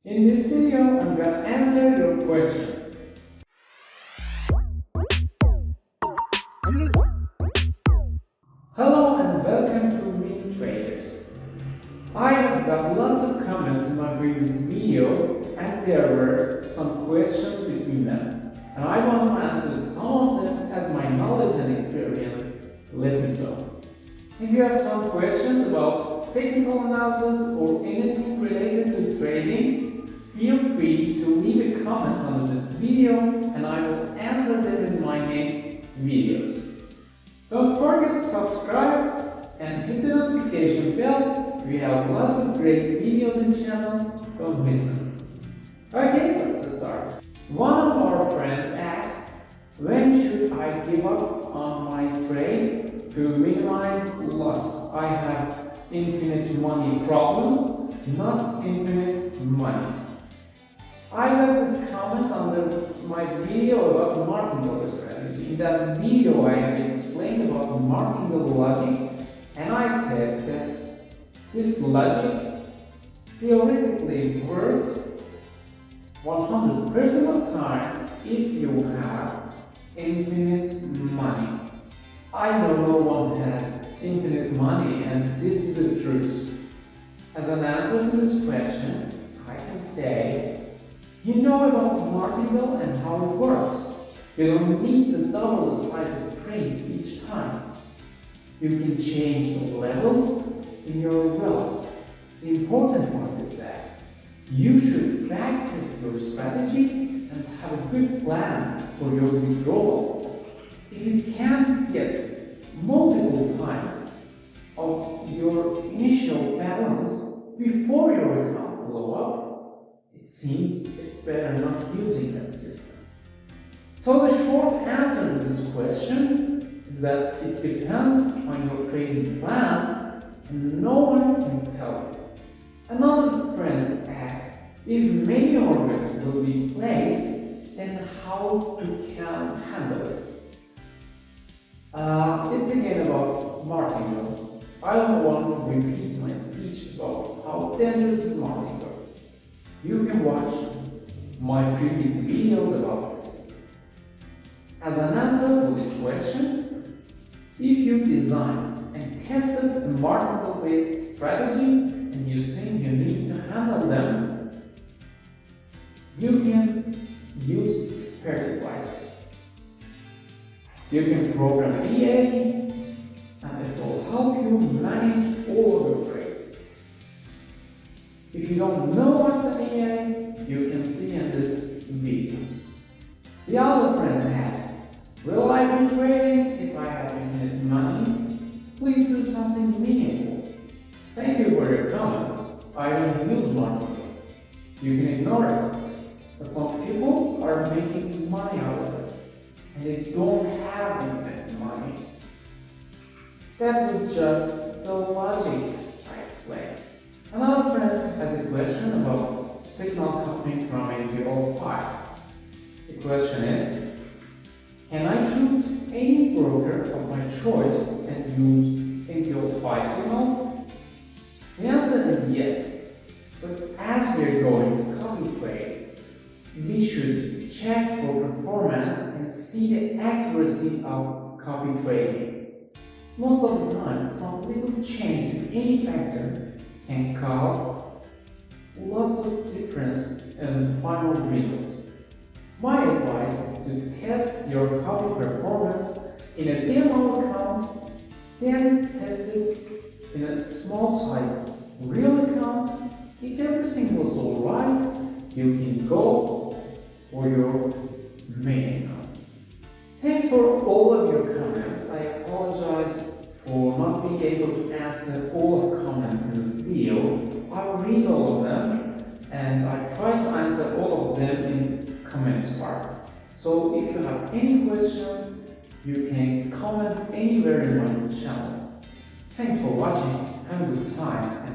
In this video, I'm gonna answer your questions. Hello and welcome to Meme Traders. I have got lots of comments in my previous videos and there were some questions between them. And I want to answer some of them as my knowledge and experience let me so. If you have some questions about technical analysis or anything related to trading, feel free to leave a comment under this video and I will answer them in my next videos. Don't forget to subscribe and hit the notification bell. We have lots of great videos in the channel, don't miss them. Okay, let's start. One of our friends asked, when should I give up on my trade to minimize loss? I have infinite money problems, not infinite money. I got this comment under my video about Martingale strategy. In that video I have explained about the Martingale logic and I said that this logic theoretically works 100% of times if you have infinite money. I know no one has infinite money and this is the truth. As an answer to this question, I can say you know about Martingale and how it works. You don't need to double the size of trades each time. You can change the levels in your wealth. The important part is that you should practice your strategy and have a good plan for your withdrawal. If you can't get multiple times of your initial balance before your account blow up, it seems it's better not using that system. So the short answer to this question is that it depends on your trading plan and no one can tell you. Another friend asked if many orders will be placed, then how to handle it. It's again about Martingale. I don't want to repeat my speech about how dangerous is Martingale. You can watch my previous videos about this. As an answer to this question, if you design and tested a Martingale-based strategy and you think you need to handle them, you can use expert advisors. You can program an EA and it will help you manage all of your trades. If you don't know what's an EA, you can see in this video. The other friend asked, will I be trading if I have infinite money? Please do something meaningful. Thank you for your comment. I don't use Martingale. You can ignore it. But some people are making money out of it. And they don't have infinite money. That was just the logic I explained. Another friend has a question about signal coming from NPO5. The question is, can I choose any broker of my choice and use NPO5 signals? The answer is yes, but as we are going to copy trades, we should check for performance and see the accuracy of copy trading. Most of the time, some little change in any factor can cause lots of difference in final results. My advice is to test your copy performance in a demo account, then test it in a small sized real account. If everything was alright, you can go for your main account. Thanks for all of your comments. I apologize for not being able to answer all of the comments in this video. I will read all of them and I try to answer all of them in comments part. So if you have any questions, you can comment anywhere in my channel. Thanks for watching, have a good time.